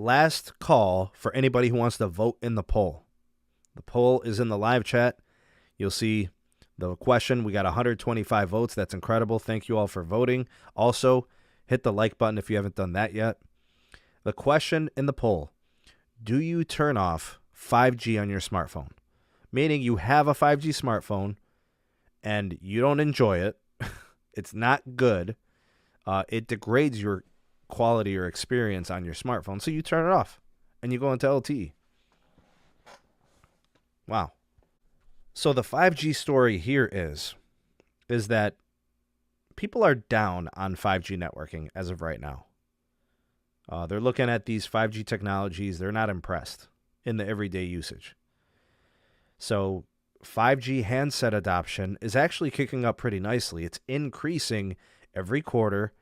last call for anybody who wants to vote in the poll. The poll is in the live chat. You'll see the question. We got 125 votes. That's incredible. Thank you all for voting. Also, hit the like button if you haven't done that yet. The question in the poll: do you turn off 5G on your smartphone? Meaning you have a 5G smartphone and you don't enjoy it. It's not good. It degrades your quality or experience on your smartphone. So you turn it off and you go into LTE. Wow. So the 5G story here is that people are down on 5G networking as of right now. They're looking at these 5G technologies. They're not impressed in the everyday usage. So 5G handset adoption is actually kicking up pretty nicely. It's increasing every quarter,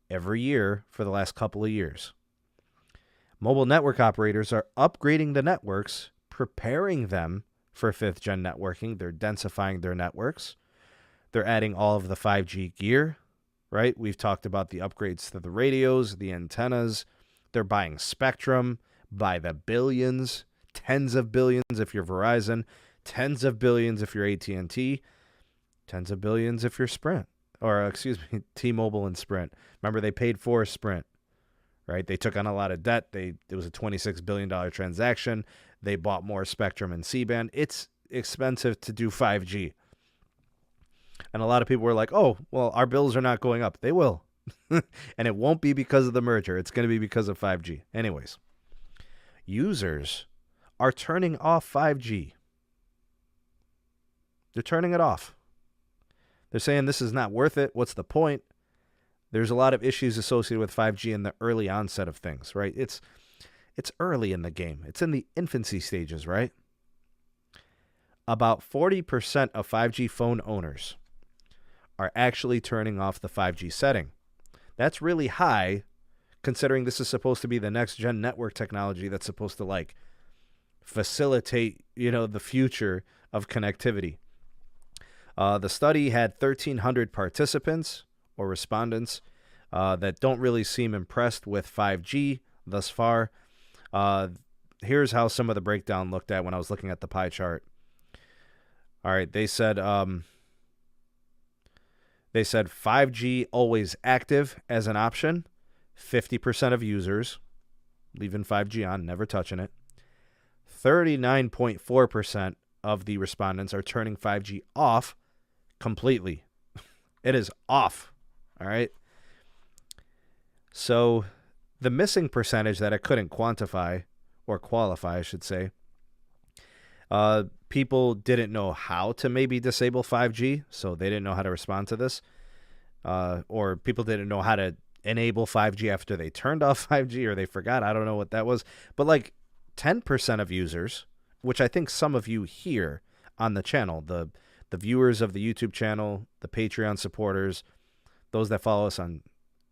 every year for the last couple of years. Mobile network operators are upgrading the networks, preparing them for 5th gen networking. They're densifying their networks. They're adding all of the 5G gear, right? We've talked about the upgrades to the radios, the antennas. They're buying spectrum by the billions, tens of billions if you're Verizon, tens of billions if you're AT&T, tens of billions if you're Sprint, or T-Mobile and Sprint. Remember, they paid for Sprint, right? They took on a lot of debt. It was a $26 billion transaction. They bought more spectrum and C-band. It's expensive to do 5G. And a lot of people were like, oh, well, our bills are not going up. They will. And it won't be because of the merger. It's going to be because of 5G. Anyways, users are turning off 5G. They're turning it off. They're saying this is not worth it. What's the point? There's a lot of issues associated with 5G in the early onset of things, right? It's early in the game. It's in the infancy stages, right? About 40% of 5G phone owners are actually turning off the 5G setting. That's really high, considering this is supposed to be the next gen network technology that's supposed to facilitate, the future of connectivity. The study had 1,300 participants or respondents that don't really seem impressed with 5G thus far. Here's how some of the breakdown looked at when I was looking at the pie chart. All right, they said 5G always active as an option. 50% of users leaving 5G on, never touching it. 39.4% of the respondents are turning 5G off completely. It is off. All right. So the missing percentage that I couldn't quantify or qualify, I should say, people didn't know how to maybe disable 5G, so they didn't know how to respond to this. Or people didn't know how to enable 5G after they turned off 5G, or they forgot. I don't know what that was. But 10% of users, which I think some of you here on the channel, the viewers of the YouTube channel, the Patreon supporters, those that follow us on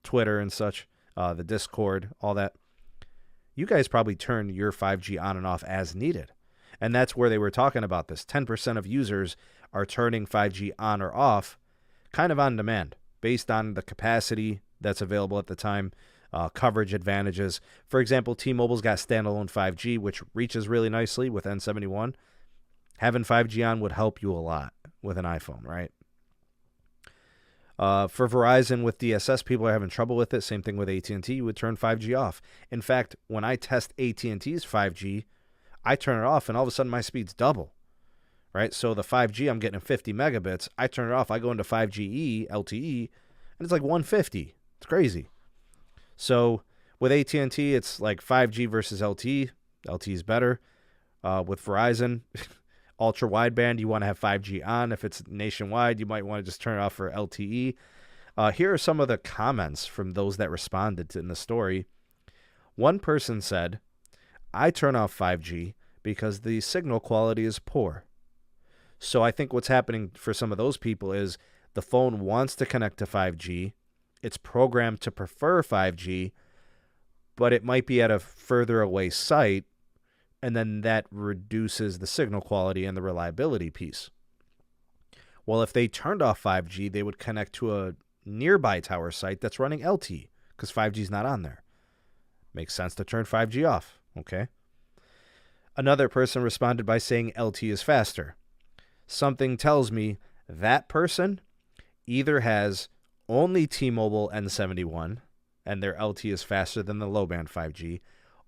Twitter and such, the Discord, all that, you guys probably turn your 5G on and off as needed. And that's where they were talking about this. 10% of users are turning 5G on or off kind of on demand based on the capacity that's available at the time, coverage advantages. For example, T-Mobile's got standalone 5G, which reaches really nicely with N71. Having 5G on would help you a lot with an iPhone, right? For Verizon with DSS, people are having trouble with it. Same thing with AT&T. You would turn 5G off. In fact, when I test AT&T's 5G, I turn it off, and all of a sudden my speeds double, right? So the 5G, I'm getting 50 megabits. I turn it off. I go into 5GE, LTE, and it's like 150. It's crazy. So with AT&T, it's like 5G versus LTE. LTE is better. With Verizon, ultra wideband, you want to have 5G on. If it's nationwide, you might want to just turn it off for LTE. Here are some of the comments from those that responded in the story. One person said, I turn off 5G because the signal quality is poor. So I think what's happening for some of those people is the phone wants to connect to 5G. It's programmed to prefer 5G, but it might be at a further away site, and then that reduces the signal quality and the reliability piece. Well, if they turned off 5G, they would connect to a nearby tower site that's running LTE because 5G is not on there. Makes sense to turn 5G off. Okay. Another person responded by saying LTE is faster. Something tells me that person either has only T-Mobile N71 and their LTE is faster than the low-band 5G,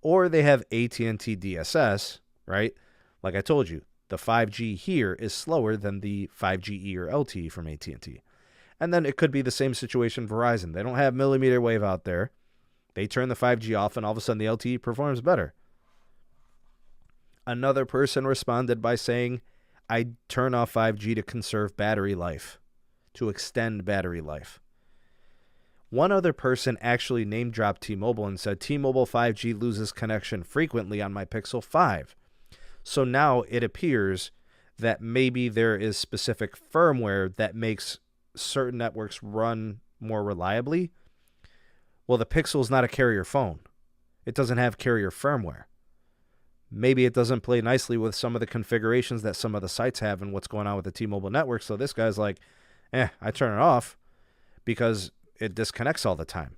or they have AT&T DSS, right? Like I told you, the 5G here is slower than the 5GE or LTE from AT&T. And then it could be the same situation Verizon. They don't have millimeter wave out there. They turn the 5G off, and all of a sudden the LTE performs better. Another person responded by saying, I turn off 5G to conserve battery life, to extend battery life. One other person actually name-dropped T-Mobile and said, T-Mobile 5G loses connection frequently on my Pixel 5. So now it appears that maybe there is specific firmware that makes certain networks run more reliably. Well, the Pixel is not a carrier phone. It doesn't have carrier firmware. Maybe it doesn't play nicely with some of the configurations that some of the sites have and what's going on with the T-Mobile network. So this guy's like, I turn it off because it disconnects all the time.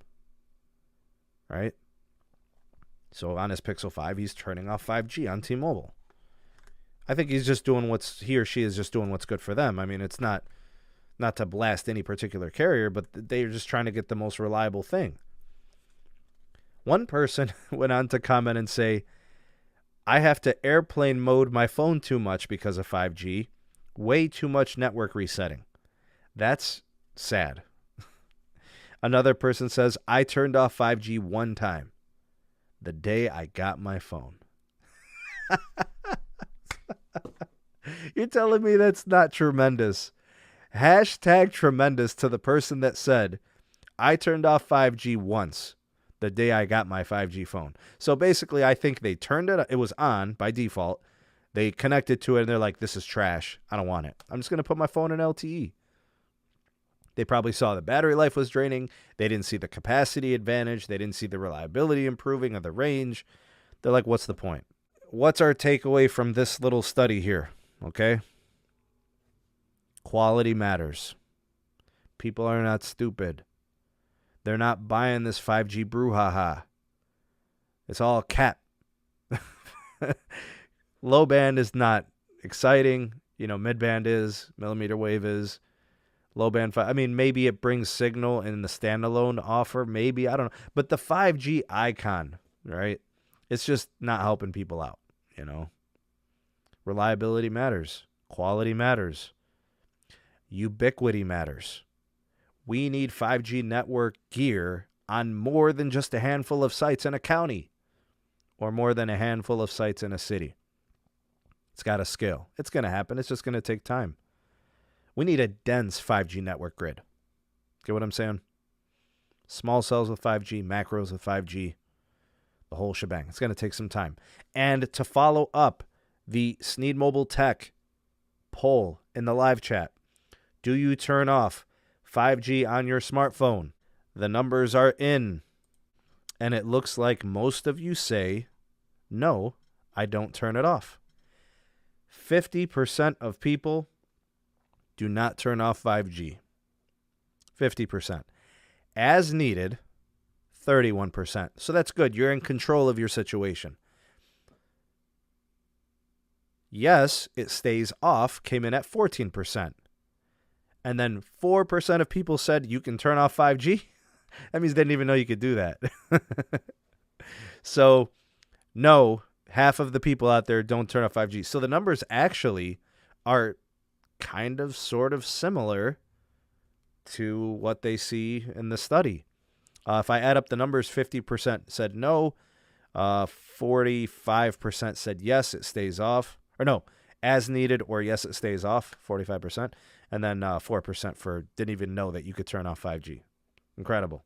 Right? So on his Pixel 5, he's turning off 5G on T-Mobile. I think he's just doing he or she is just doing what's good for them. I mean, it's not to blast any particular carrier, but they're just trying to get the most reliable thing. One person went on to comment and say, I have to airplane mode my phone too much because of 5G. Way too much network resetting. That's sad. Another person says, I turned off 5G one time. The day I got my phone. You're telling me that's not tremendous? Hashtag tremendous to the person that said, I turned off 5G once the day I got my 5G phone. So basically, I think they turned it was on by default. They connected to it, and they're like, this is trash. I don't want it. I'm just going to put my phone in LTE. They probably saw the battery life was draining. They didn't see the capacity advantage. They didn't see the reliability improving or the range. They're like, what's the point? What's our takeaway from this little study here? Okay? Quality matters. People are not stupid. They're not buying this 5G brouhaha. It's all cap. Low band is not exciting. Mid band is. Millimeter wave is. Low band 5. I mean, maybe it brings signal in the standalone offer. Maybe. I don't know. But the 5G icon, right? It's just not helping people out, Reliability matters. Quality matters. Ubiquity matters. We need 5G network gear on more than just a handful of sites in a county or more than a handful of sites in a city. It's got to scale. It's going to happen. It's just going to take time. We need a dense 5G network grid. Get what I'm saying? Small cells with 5G, macros with 5G, the whole shebang. It's going to take some time. And to follow up the Sneed Mobile Tech poll in the live chat, do you turn off 5G on your smartphone? The numbers are in. And it looks like most of you say, no, I don't turn it off. 50% of people do not turn off 5G. 50%. As needed, 31%. So that's good. You're in control of your situation. Yes, it stays off, came in at 14%. And then 4% of people said you can turn off 5G. That means they didn't even know you could do that. So, no, half of the people out there don't turn off 5G. So the numbers actually are kind of sort of similar to what they see in the study. If I add up the numbers, 50% said no, 45% said yes, it stays off. Or no, as needed or yes, it stays off, 45%. And then 4% for didn't even know that you could turn off 5G. Incredible.